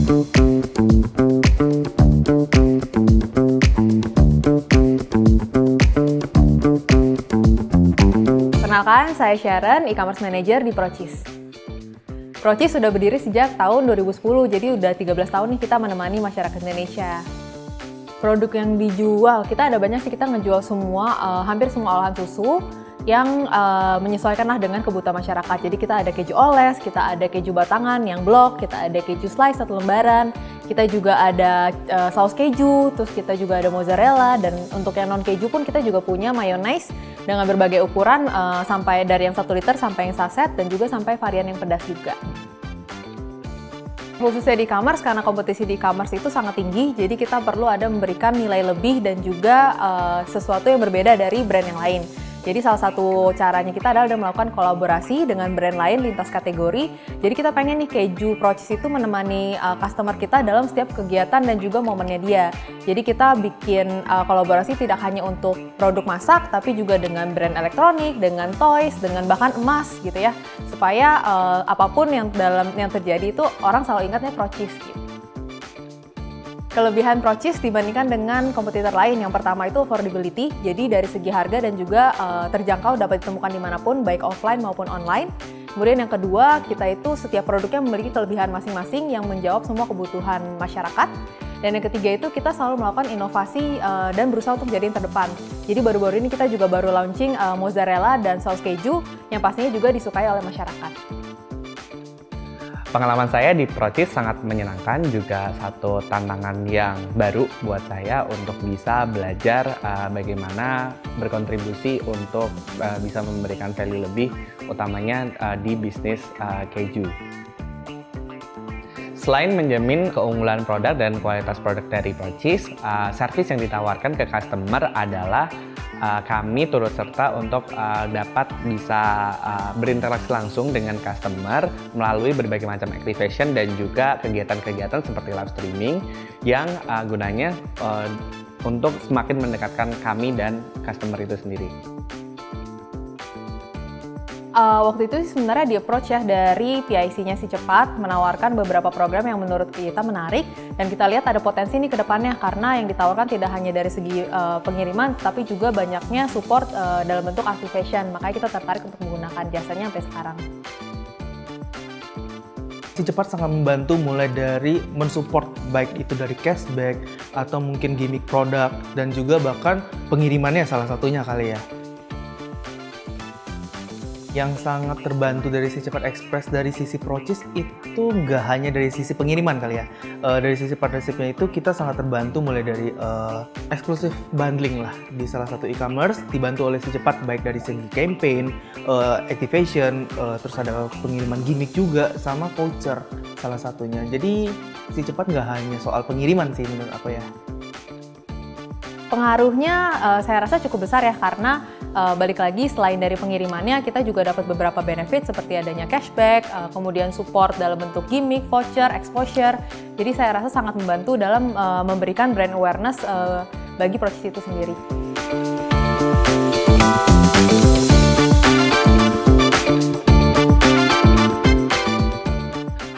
Perkenalkan, saya Sharon, e-commerce manager di Procis. Procis sudah berdiri sejak tahun 2010, jadi udah 13 tahun nih kita menemani masyarakat Indonesia. Produk yang dijual, kita ada banyak sih, kita ngejual semua, hampir semua olahan susu yang menyesuaikanlah dengan kebutuhan masyarakat. Jadi kita ada keju oles, kita ada keju batangan yang blok, kita ada keju slice 1 lembaran, kita juga ada saus keju, terus kita juga ada mozzarella, dan untuk yang non keju pun kita juga punya mayonnaise dengan berbagai ukuran, sampai dari yang 1 liter sampai yang saset, dan juga sampai varian yang pedas juga. Khususnya di e-commerce, karena kompetisi di e-commerce itu sangat tinggi, jadi kita perlu memberikan nilai lebih dan juga sesuatu yang berbeda dari brand yang lain. Jadi salah satu caranya kita adalah melakukan kolaborasi dengan brand lain lintas kategori. Jadi kita pengen nih keju Procis itu menemani customer kita dalam setiap kegiatan dan juga momennya dia. Jadi kita bikin kolaborasi tidak hanya untuk produk masak, tapi juga dengan brand elektronik, dengan toys, dengan bahkan emas gitu ya. Supaya apapun yang terjadi itu orang selalu ingatnya Procis gitu. Kelebihan Procis dibandingkan dengan kompetitor lain, yang pertama itu affordability, jadi dari segi harga dan juga terjangkau, dapat ditemukan dimanapun, baik offline maupun online. Kemudian yang kedua, kita itu setiap produknya memiliki kelebihan masing-masing yang menjawab semua kebutuhan masyarakat. Dan yang ketiga itu kita selalu melakukan inovasi dan berusaha untuk jadi yang terdepan. Jadi baru-baru ini kita juga baru launching mozzarella dan saus keju yang pastinya juga disukai oleh masyarakat. Pengalaman saya di Procis sangat menyenangkan, juga satu tantangan yang baru buat saya untuk bisa belajar bagaimana berkontribusi untuk bisa memberikan value lebih, utamanya di bisnis keju. Selain menjamin keunggulan produk dan kualitas produk dari Procis, servis yang ditawarkan ke customer adalah kami turut serta untuk dapat bisa berinteraksi langsung dengan customer melalui berbagai macam activation dan juga kegiatan-kegiatan seperti live streaming yang gunanya untuk semakin mendekatkan kami dan customer itu sendiri. Waktu itu sebenarnya di approach ya dari PIC-nya Si Cepat menawarkan beberapa program yang menurut kita menarik, dan kita lihat ada potensi nih ke depannya karena yang ditawarkan tidak hanya dari segi pengiriman tapi juga banyaknya support dalam bentuk activation. Makanya kita tertarik untuk menggunakan jasanya sampai sekarang. Si Cepat sangat membantu mulai dari mensupport baik itu dari cashback atau mungkin gimmick produk dan juga bahkan pengirimannya salah satunya kali ya. Yang sangat terbantu dari Si Cepat Express dari sisi Procis itu nggak hanya dari sisi pengiriman kali ya. Dari sisi partnership-nya itu kita sangat terbantu mulai dari eksklusif bundling lah di salah satu e-commerce, dibantu oleh Si Cepat baik dari segi campaign, activation, terus ada pengiriman gimmick juga sama voucher salah satunya. Jadi Si Cepat nggak hanya soal pengiriman sih menurut aku ya. Pengaruhnya saya rasa cukup besar ya, karena balik lagi selain dari pengirimannya kita juga dapat beberapa benefit seperti adanya cashback, kemudian support dalam bentuk gimmick, voucher, exposure. Jadi saya rasa sangat membantu dalam memberikan brand awareness bagi Procis itu sendiri.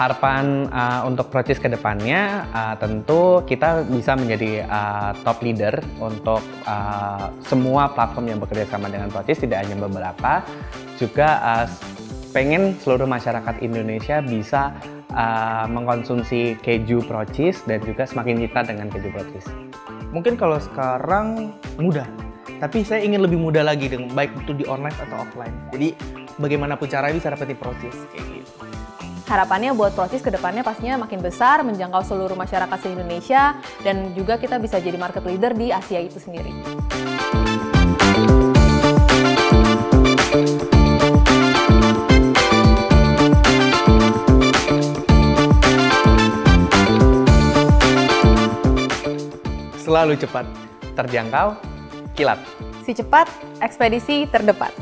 Harapan untuk Procis ke depannya tentu kita bisa menjadi top leader untuk semua platform yang bekerja sama dengan Procis, tidak hanya beberapa. Juga pengen seluruh masyarakat Indonesia bisa mengkonsumsi keju Procis dan juga semakin cinta dengan keju Procis. Mungkin kalau sekarang mudah, tapi saya ingin lebih mudah lagi, baik itu di online atau offline. Jadi bagaimanapun caranya bisa dapetin Procis kayak gitu. Harapannya buat Procis ke depannya pastinya makin besar, menjangkau seluruh masyarakat se-Indonesia, dan juga kita bisa jadi market leader di Asia itu sendiri. Selalu cepat, terjangkau, kilat. Si Cepat, ekspedisi terdepan.